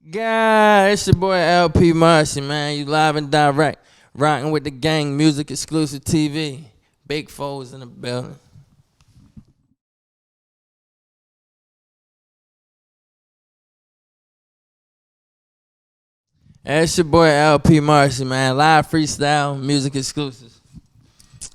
God, it's your boy LP Marcy, man. You live and direct. Rocking with the gang, music exclusive TV. Big foes in the building. And it's your boy LP Marcy, man. Live freestyle, music exclusives.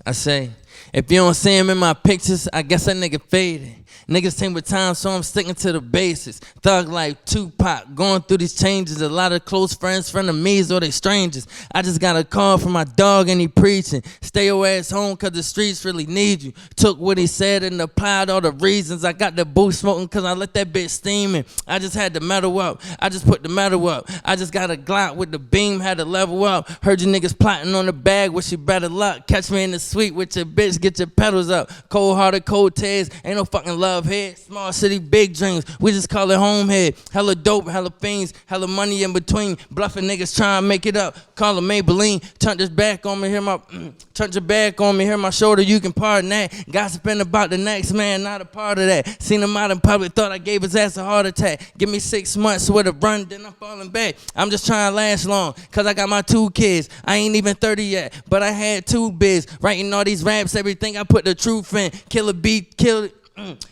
I say, if you don't see him in my pictures, I guess that nigga faded. Niggas take with time, so I'm sticking to the basics. Thug life, Tupac, going through these changes. A lot of close friends, frenemies, or they strangers. I just got a call from my dog and he preaching. Stay your ass home cause the streets really need you. Took what he said and applied all the reasons. I got the booth smoking cause I let that bitch steaming. I just had the metal up, I just put the metal up. I just got a Glock with the beam, had to level up. Heard you niggas plotting on the bag, wish you better luck. Catch me in the suite with your bitch, get your pedals up. Cold hearted, cold tears, ain't no fucking love here. Small city, big dreams, we just call it home here. Hella dope, hella fiends, hella money in between. Bluffing niggas trying to make it up. Call it Maybelline. Turn this back on me, turn your back on me, hear my shoulder, you can pardon that. Gossiping about the next man, not a part of that. Seen him out in public, thought I gave his ass a heart attack. Give me 6 months with a run, then I'm falling back. I'm just trying to last long, cause I got my 2 kids. I ain't even 30 yet, but I had 2 bids. Writing all these raps, everything I put the truth in. Killer beat,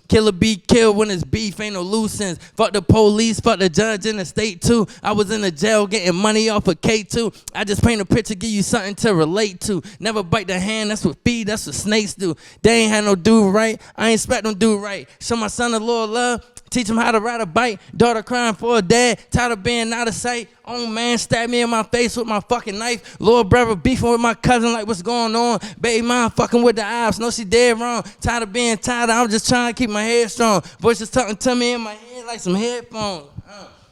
Killer be killed when it's beef, ain't no loose ends. Fuck the police, fuck the judge in the state too. I was in the jail getting money off of K2. I just paint a picture, give you something to relate to. Never bite the hand, that's what feed, that's what snakes do. They ain't had no dude right, I ain't expect them do right. Show my son a little love, teach him how to ride a bike. Daughter crying for a dad, tired of being out of sight. Own man stabbed me in my face with my fucking knife. Little brother beefing with my cousin like what's going on. Baby mom fucking with the ops, know she dead wrong. Tired of being tired, I'm just trying to keep my head strong. Voices talking to me in my head like some headphones.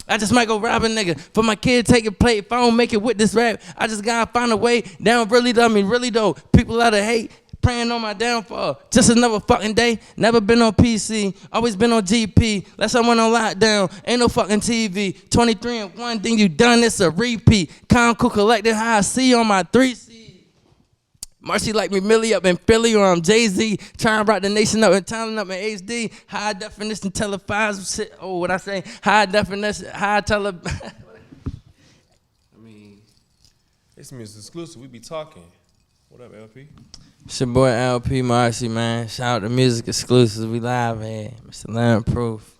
I just might go rob a nigga for my kid taking play. If I don't make it with this rap, I just gotta find a way. They don't really love me, really though. People out of hate, praying on my downfall. Just another fucking day. Never been on PC. Always been on GP. Last I went on lockdown. Ain't no fucking TV. 23 and 1 thing you done, it's a repeat. Cool collected how I see on my 3C. Marcy like me Millie up in Philly, or I'm Jay-Z. Trying to rock the nation up and talent up in HD. High definition televised shit. Oh, what I say? High definition, high tele. I mean, it's music exclusive. We be talking. What up, LP? It's your boy LP Marcy, man. Shout out to music exclusives. We live here. Mr. Land Proof.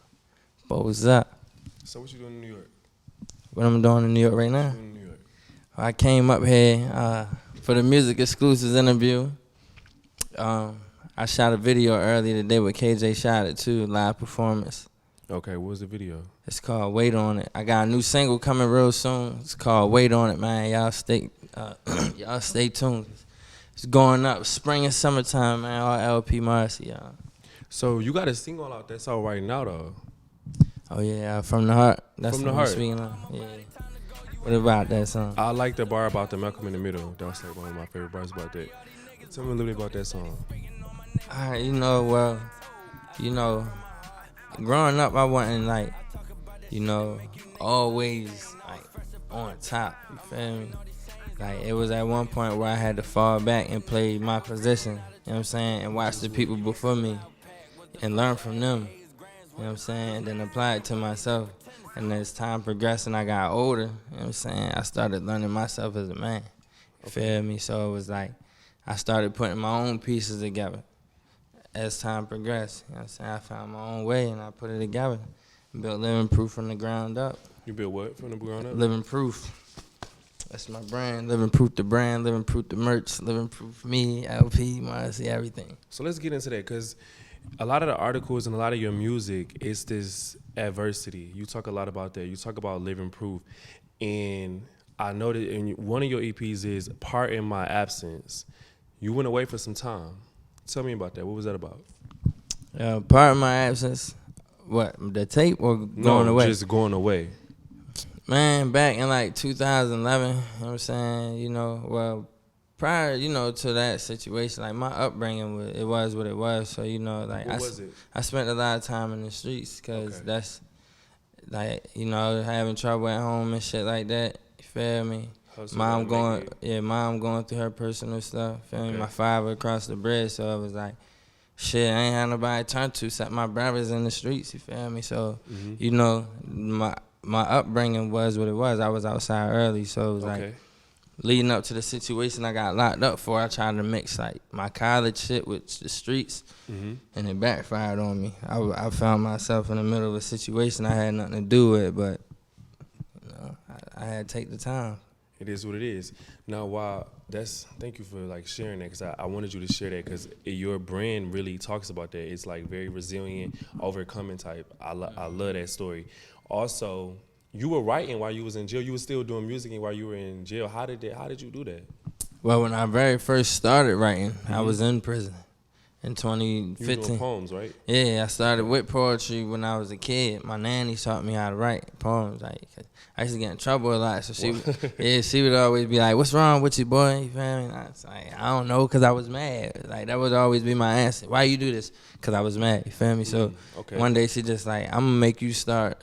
What's up? So what you doing in New York? What I'm doing in New York right now? What you doing in New York? I came up here for the music exclusives interview. I shot a video earlier today with KJ Shot It too, live performance. Okay, what was the video? It's called Wait On It. I got a new single coming real soon. It's called Wait On It, man. Y'all stay tuned. It's going up spring and summertime, man. All LP Marcy, y'all. So you got a single out that's out right now, though. Oh yeah, From the Heart. That's From the what Heart. I'm speaking of. Yeah. What about that song? I like the bar about the Malcolm in the Middle. That was like one of my favorite bars about that. Tell me a little bit about that song. All right, growing up, I wasn't like, always like on top. You feel me? Like it was at one point where I had to fall back and play my position. You know what I'm saying? And watch the people before me and learn from them. You know what I'm saying? And then apply it to myself. And as time progressed and I got older, you know what I'm saying, I started learning myself as a man. You feel me? So it was like I started putting my own pieces together as time progressed. You know what I'm saying? I found my own way and I put it together. Built Living Proof from the ground up. You built what from the ground up? Living Proof. That's my brand. Living Proof the brand, Living Proof the merch, Living Proof me, LP, Marcy, everything. So let's get into that, because a lot of the articles and a lot of your music is this adversity. You talk a lot about that. You talk about living proof. And I know that in one of your EPs is Part in My Absence. You went away for some time. Tell me about that. What was that about? Part of my absence, what, the tape or going away? No, just going away. Man, back in like 2011, you know what I'm saying, prior, to that situation, like my upbringing, it was what it was. So, like what was it? I spent a lot of time in the streets because that's like, having trouble at home and shit like that. You feel me? Mom going through her personal stuff. Feel me? My father across the bridge, so it was like, shit, I ain't had nobody to turn to except my brothers in the streets. You feel me? So, my upbringing was what it was. I was outside early, so it was like leading up to the situation I got locked up for. I tried to mix like my college shit with the streets, and it backfired on me. I found myself in the middle of a situation I had nothing to do with, but you know, I had to take the time. It is what it is. Now, thank you for like sharing that, because I wanted you to share that, because your brand really talks about that. It's like very resilient, overcoming type. I love that story. Also, you were writing while you was in jail. You were still doing music while you were in jail. How did you do that? Well, when I very first started writing, I was in prison in 2015. You were doing poems, right? Yeah, I started with poetry when I was a kid. My nanny taught me how to write poems. Like, I used to get in trouble a lot, so she would always be like, "What's wrong with you, boy?" You feel me? And I was like, "I don't know, cause I was mad." Like, that would always be my answer. Why you do this? Cause I was mad. You feel me? So one day she just like, "I'm gonna make you start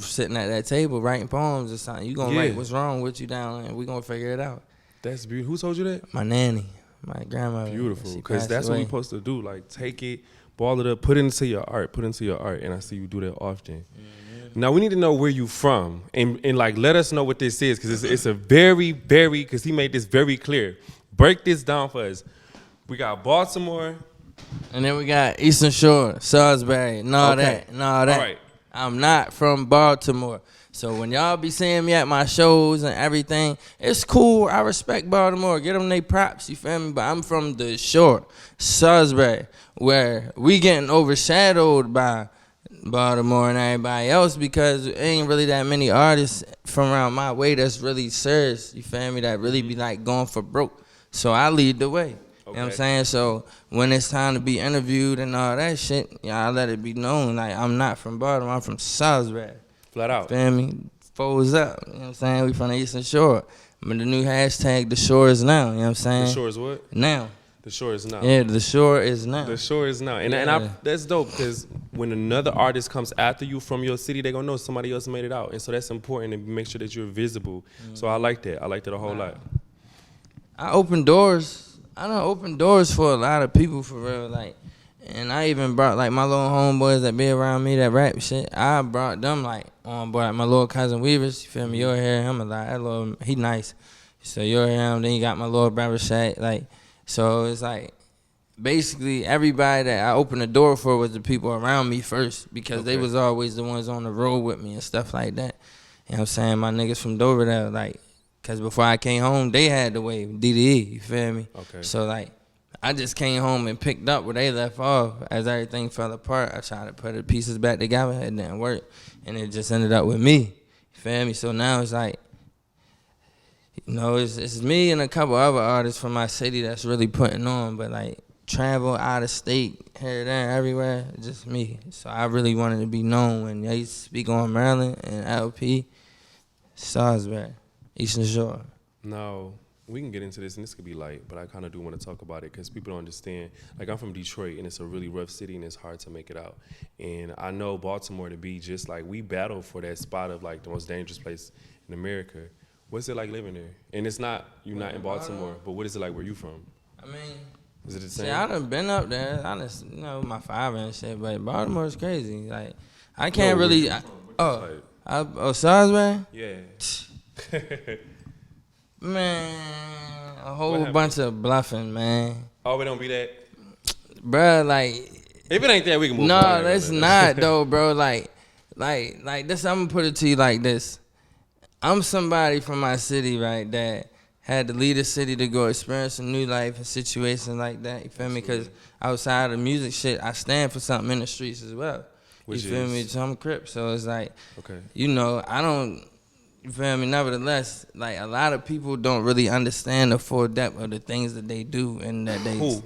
sitting at that table writing poems or something. You gonna write what's wrong with you down, and we gonna figure it out." That's beautiful. Who told you that? My nanny, my grandmother. Beautiful, because that's what we're supposed to do. Like, take it, ball it up, put it into your art, and I see you do that often. Now, we need to know where you from, and like, let us know what this is, because it's a very, very, because he made this very clear. Break this down for us. We got Baltimore. And then we got Eastern Shore, Salisbury, and all that. All right. I'm not from Baltimore. So when y'all be seeing me at my shows and everything, it's cool. I respect Baltimore. Get them they props, you feel me? But I'm from the Shore, Salisbury, where we getting overshadowed by Baltimore and everybody else, because there ain't really that many artists from around my way that's really serious, you feel me, that really be like going for broke. So I lead the way. You know what I'm saying? So when it's time to be interviewed and all that shit, I let it be known, like, I'm not from Baltimore, I'm from Salisbury. Flat out. Feel me? Foes up. You know what I'm saying? We from the Eastern Shore. But the new hashtag, the shore is now. You know what I'm saying? The shore is what? Now. The shore is now. Yeah, the shore is now. The shore is now. And that's dope, because when another artist comes after you from your city, they're going to know somebody else made it out. And so that's important, to make sure that you're visible. So I like that. I like that a whole lot. I open doors. I done opened doors for a lot of people, for real. Like, and I even brought, like, my little homeboys that be around me that rap shit. I brought them, like, on board. Like, my little cousin Weavers, you feel me? You'll hear him a lot. That little, he nice. So you'll hear him. Then you got my little brother Shaq. Like, so it's like, basically everybody that I opened the door for was the people around me first, because they was always the ones on the road with me and stuff like that. You know what I'm saying? My niggas from Dover there, like, because before I came home, they had the wave, DDE, you feel me? So, like, I just came home and picked up where they left off. As everything fell apart, I tried to put the pieces back together. It didn't work. And it just ended up with me, you feel me? So now it's like, you know, it's me and a couple other artists from my city that's really putting on, but, like, travel out of state, here, there, everywhere, it's just me. So I really wanted to be known when they speak on Maryland and LP, Salisbury, Eastern Shore. No, we can get into this, and this could be light, but I kind of do want to talk about it, because people don't understand. Like, I'm from Detroit, and it's a really rough city, and it's hard to make it out. And I know Baltimore to be just like, we battle for that spot of, like, the most dangerous place in America. What's it like living there? And it's not, you're not in Baltimore, but what is it like where you from? I mean, is it the same? See, I done been up there. I done, you know, my father and shit, but Baltimore is crazy. Like, I can't really. Salisbury? Yeah. Man, a whole bunch of bluffing, man. Oh, it don't be that? Bruh, like. If it ain't that, we can move on. No, that's not, though, bro. Like this, I'm gonna put it to you like this. I'm somebody from my city, right, that had to leave the city to go experience a new life and situations like that. You feel me? Because outside of music shit, I stand for something in the streets as well. You feel me? So I'm a Crip. So it's like, you know, I don't, you feel me? Nevertheless, like, a lot of people don't really understand the full depth of the things that they do, and that they,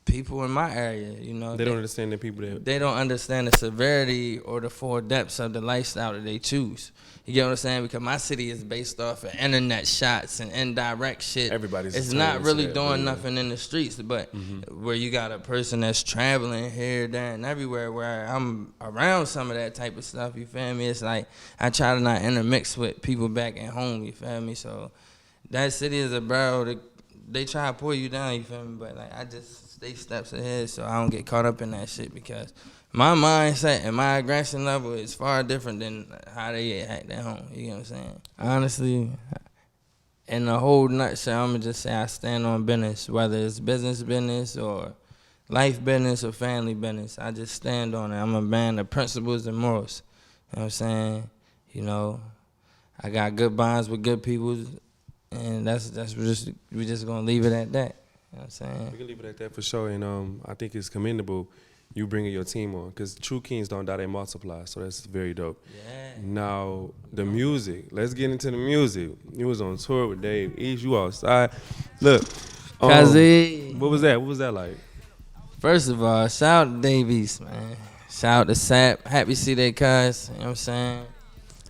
people in my area, you know. They don't understand the people that. They don't understand the severity or the full depths of the lifestyle that they choose. You get what I'm saying? Because my city is based off of internet shots and indirect shit. It's not really doing nothing in the streets, but where you got a person that's traveling here, there, and everywhere, where I'm around some of that type of stuff, you feel me? It's like, I try to not intermix with people back at home, you feel me? So that city is a barrel they try to pull you down, you feel me? But like I just stay steps ahead so I don't get caught up in that shit because my mindset and my aggression level is far different than how they act at home. You know what I'm saying? Honestly, in the whole nutshell, I'm gonna just say I stand on business, whether it's business or life business or family business. I just stand on it. I'm a man of principles and morals. You know what I'm saying? You know, I got good bonds with good people, and that's just we just gonna leave it at that. You know what I'm saying? We can leave it at that for sure, and I think it's commendable you bringing your team on because true kings don't die, they multiply. So that's very dope. Yeah. Now the music. Let's get into the music. You was on tour with Dave East. You outside. Look, Kazi. what was that? What was that like? First of all, shout out to Dave East, man. Shout out to Sap. Happy to see they cuz. You know what I'm saying?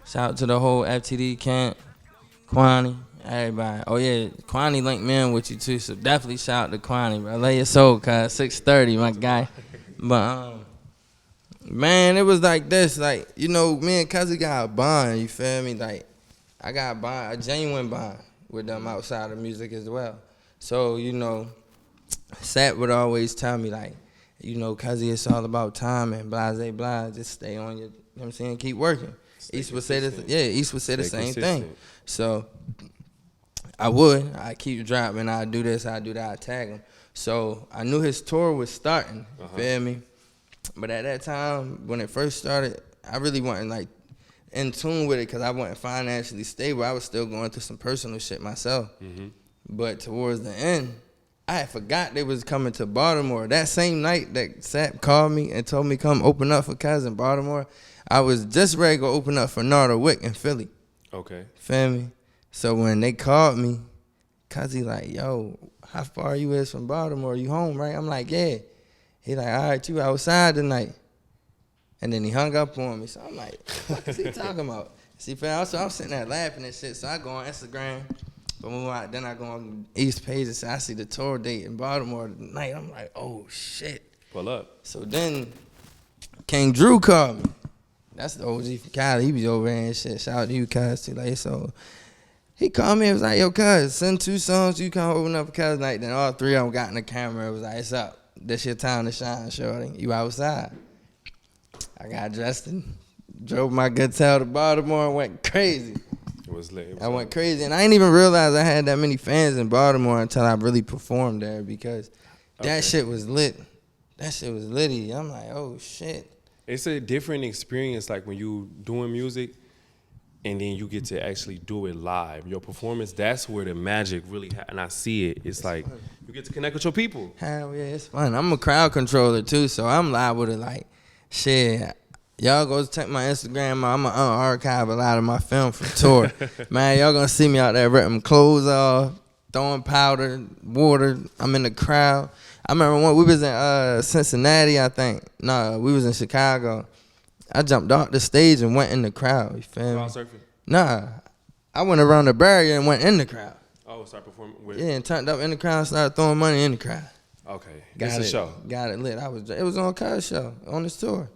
Shout out to the whole FTD camp. Kwani. Everybody. Oh, yeah. Kwani linked me in with you, too. So definitely shout out to Kwani, bro. Lay your soul, cuz. 6:30, my guy. But, man, it was like this. Like, you know, me and Cuzzy got a bond. You feel me? Like, I got a genuine bond with them outside of music as well. So, you know, Sap would always tell me, like, you know, Cuzzy, it's all about time and blah. Just stay on your, you know what I'm saying, keep working. East would say the same thing. So I keep dropping, I do this, I do that, I tag him. So I knew his tour was starting, you feel me? But at that time, when it first started, I really wasn't like in tune with it because I wasn't financially stable. I was still going through some personal shit myself. But towards the end, I had forgot they was coming to Baltimore. That same night that Sap called me and told me come open up for Cuz in Baltimore, I was just ready to go open up for Narda Wick in Philly. Okay. Feel me? So when they called me, Cuz he like, yo, how far you is from Baltimore? You home, right? I'm like, yeah. He like, all right, you outside tonight. And then he hung up on me. So I'm like, what is he talking about? See, fam, so I'm sitting there laughing and shit. So I go on Instagram. But then I go on East page and say, I see the tour date in Baltimore tonight. I'm like, oh, shit. Pull up. So then King Drew called me. That's the OG from Cali. He be over there and shit. Shout out to you, Cuz, too. Like, so he called me and was like, yo, Cuz, send 2 songs. You come open up for Cuz night. Then all 3 of them got in the camera. It was like, it's up. This your time to shine, shorty. You outside. I got dressed and drove my good tail to Baltimore and went crazy. It was lit. I went crazy. And I didn't even realize I had that many fans in Baltimore until I really performed there because that shit was lit. That shit was litty. I'm like, oh, shit. It's a different experience, like when you doing music and then you get to actually do it live. Your performance, that's where the magic really and I see it. It's like fun. You get to connect with your people. Hell yeah, it's fun. I'm a crowd controller too, so I'm liable to like, shit. Y'all go check my Instagram. I'm going to archive a lot of my film from tour. Man, y'all going to see me out there ripping clothes off, throwing powder, water. I'm in the crowd. I remember when we was in Cincinnati, I think. No, we was in Chicago. I jumped off the stage and went in the crowd. You feel me? Crowd surfing? Nah. I went around the barrier and went in the crowd. Oh, start performing with? Yeah, and turned up in the crowd and started throwing money in the crowd. Okay. It's a show. Got it lit. It was on Cuz show, on this tour.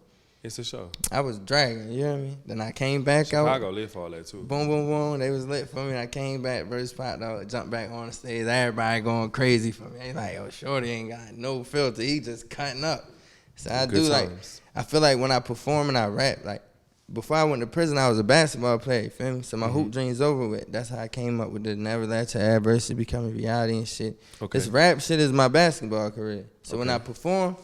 It's a show. I was dragging, you know what I mean? Then I came back Chicago out. Chicago lit for all that too. Boom, boom, boom. They was lit for me. I came back, verse popped out, jumped back on the stage. Everybody going crazy for me. They like, oh, Shorty ain't got no filter. He just cutting up. So I do like, I feel like when I perform and I rap, like, before I went to prison, I was a basketball player, you feel me? So my hoop dream's over with. That's how I came up with the Never Let Your Adversity Become Reality and shit. Okay. This rap shit is my basketball career. So when I perform,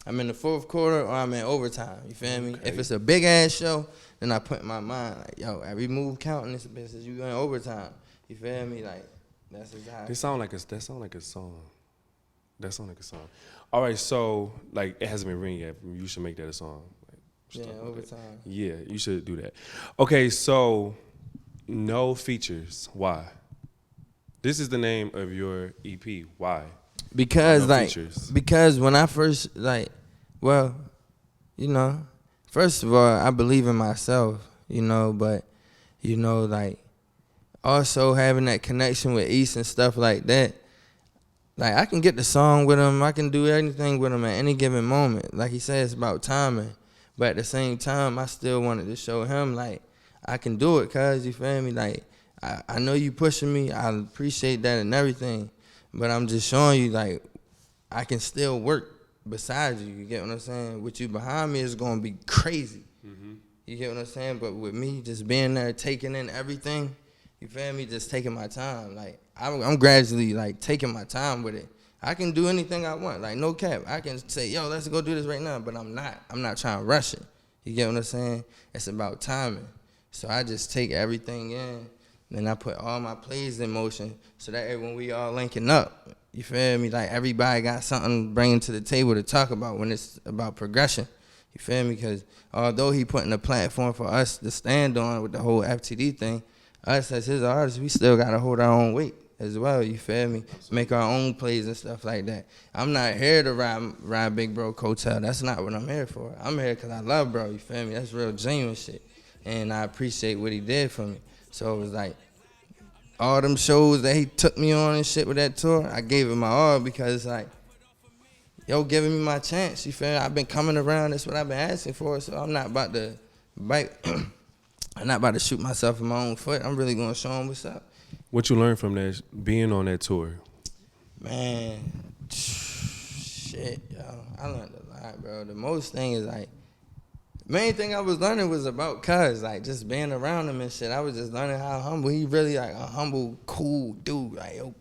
I'm in the 4th quarter or I'm in overtime, you feel me? If it's a big-ass show, then I put in my mind, like, yo, every move counting this business, you in overtime. You feel me? Like, that's exactly. That sound like a song. That sound like a song. All right, so, like, it hasn't been written yet. You should make that a song. Yeah, overtime. Yeah, you should do that. Okay, so no features. Why? This is the name of your EP. Why? Because no like, features? Because when I first like, well, you know, first of all, I believe in myself, you know, but you know, like, also having that connection with East and stuff like that. Like, I can get the song with him. I can do anything with him at any given moment. Like he said, it's about timing. But at the same time, I still wanted to show him, like, I can do it, cuz, you feel me? Like, I know you pushing me. I appreciate that and everything. But I'm just showing you, like, I can still work beside you. You get what I'm saying? With you behind me is going to be crazy. Mm-hmm. You get what I'm saying? But with me just being there, taking in everything, you feel me? Just taking my time. Like, I'm gradually, like, taking my time with it. I can do anything I want. Like, no cap. I can say, yo, let's go do this right now. But I'm not. I'm not trying to rush it. You get what I'm saying? It's about timing. So I just take everything in. Then I put all my plays in motion so that when we all linking up, you feel me? Like, everybody got something bringing to the table to talk about when it's about progression. You feel me? Because although he putting a platform for us to stand on with the whole FTD thing, us as his artists, we still got to hold our own weight as well. You feel me? Make our own plays and stuff like that. I'm not here to ride Big Bro coattail. That's not what I'm here for. I'm here because I love bro. You feel me? That's real genuine shit. And I appreciate what he did for me. So it was like, all them shows that he took me on and shit with that tour, I gave it my all because, like, yo, giving me my chance. You feel me? I've been coming around. That's what I've been asking for. So I'm not about to bite. I'm not about to shoot myself in my own foot. I'm really going to show him what's up. What you learned from that, being on that tour? Man, shit, yo. I learned a lot, bro. The most thing is, like, main thing I was learning was about Cuz, like, just being around him and shit. I was just learning how humble. He really, like, a humble, cool dude. Like, yo,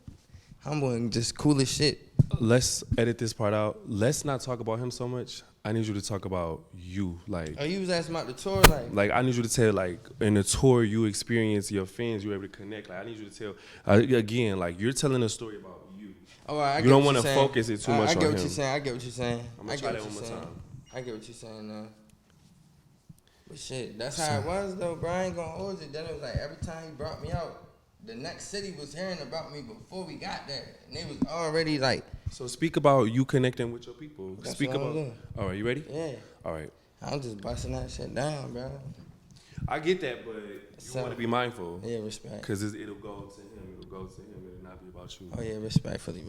humble and just cool as shit. Let's edit this part out. Let's not talk about him so much. I need you to talk about you. Like, Oh, you was asking about the tour? Like, I need you to tell, like, in the tour you experienced, your fans, you were able to connect. Like, I need you to tell, again, like, you're telling a story about you. Oh, I you don't want to focus it too much on him. I get what you're saying. I get what you're saying. I'm going to try that one more time. I get what you're saying now. But shit, that's how it was, though, bro. I ain't gonna hold it. Then it was like every time he brought me out, the next city was hearing about me before we got there. And they was already like... So speak about you connecting with your people. That's Speak what I'm about... doing. All right, you ready? Yeah. All right. I'm just busting that shit down, bro. I get that, but you want to be mindful. Yeah, respect. Because it'll go to him. It'll go to him. It'll not be about you. Oh, yeah, respectfully.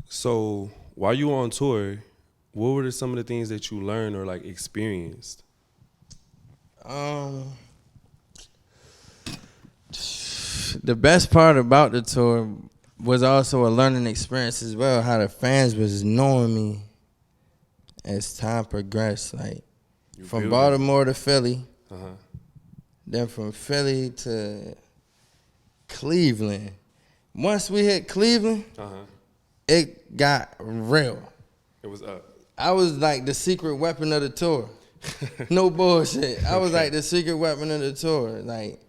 So while you were on tour, what were some of the things that you learned or, like, experienced? The best part about the tour was also a learning experience as well, how the fans was knowing me as time progressed. Like, from Baltimore to Philly, then from Philly to Cleveland. Once we hit Cleveland, it got real. It was up. I was like the secret weapon of the tour. No bullshit. I was like the secret weapon of the tour. Like,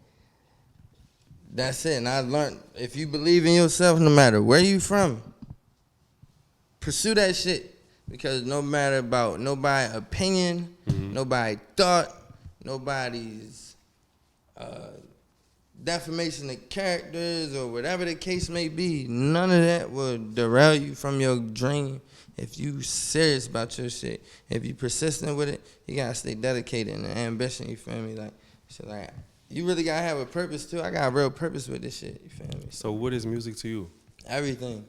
that's it. And I learned, if you believe in yourself, no matter where you from, pursue that shit. Because no matter about nobody's opinion, nobody's thought, nobody's defamation of characters or whatever the case may be, none of that will derail you from your dream. If you serious about your shit, if you persistent with it, you gotta stay dedicated and ambition, you feel me? Like, shit, like, you really gotta have a purpose too. I got a real purpose with this shit, you feel me? So what is music to you? Everything.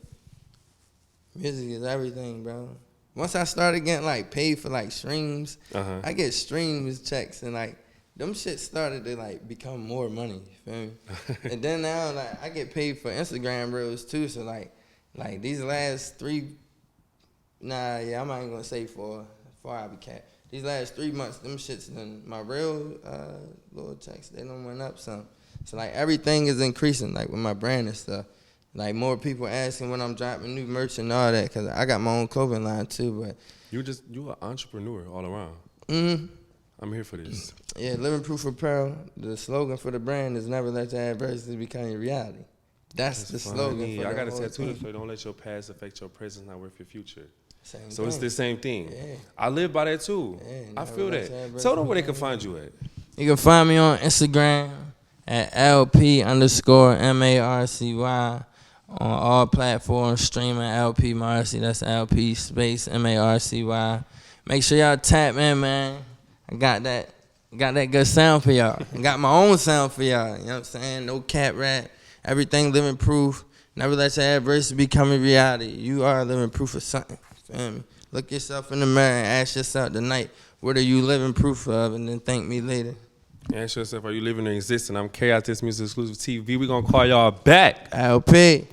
Music is everything, bro. Once I started getting, like, paid for, like, streams, I get streams checks, and, like, them shit started to, like, become more money, you feel me? And then now, like, I get paid for Instagram reels too, so, like these last 3, I'm not even gonna say 4 I be cat. These last 3 months, them shits done, my real little checks, they done went up some. So, like, everything is increasing, like, with my brand and stuff. Like, more people asking when I'm dropping new merch and all that, because I got my own clothing line too, but... You an entrepreneur all around. I'm here for this. Yeah, Living Proof Apparel, the slogan for the brand is never let your adversity become your reality. That's the slogan for the I got a whole tattoo team. that say, don't let your past affect your present, not worth your future. Same So thing. it's the same thing. Yeah. I live by that too. Yeah, I never feel let your that. adversity Tell them where they can become find you at. You can find me on Instagram at LP_MARCY. On all platforms, streaming LP Marcy. That's LP space MARCY. Make sure y'all tap in, man. I got that good sound for y'all. I got my own sound for y'all. You know what I'm saying? No cat rap. Everything living proof. Never let your adversity become a reality. You are living proof of something. Feel me? Look yourself in the mirror and ask yourself tonight, what are you living proof of? And then thank me later. Ask yourself, are you living or existing? I'm Chaos This Music Exclusive TV. We're going to call y'all back. LP.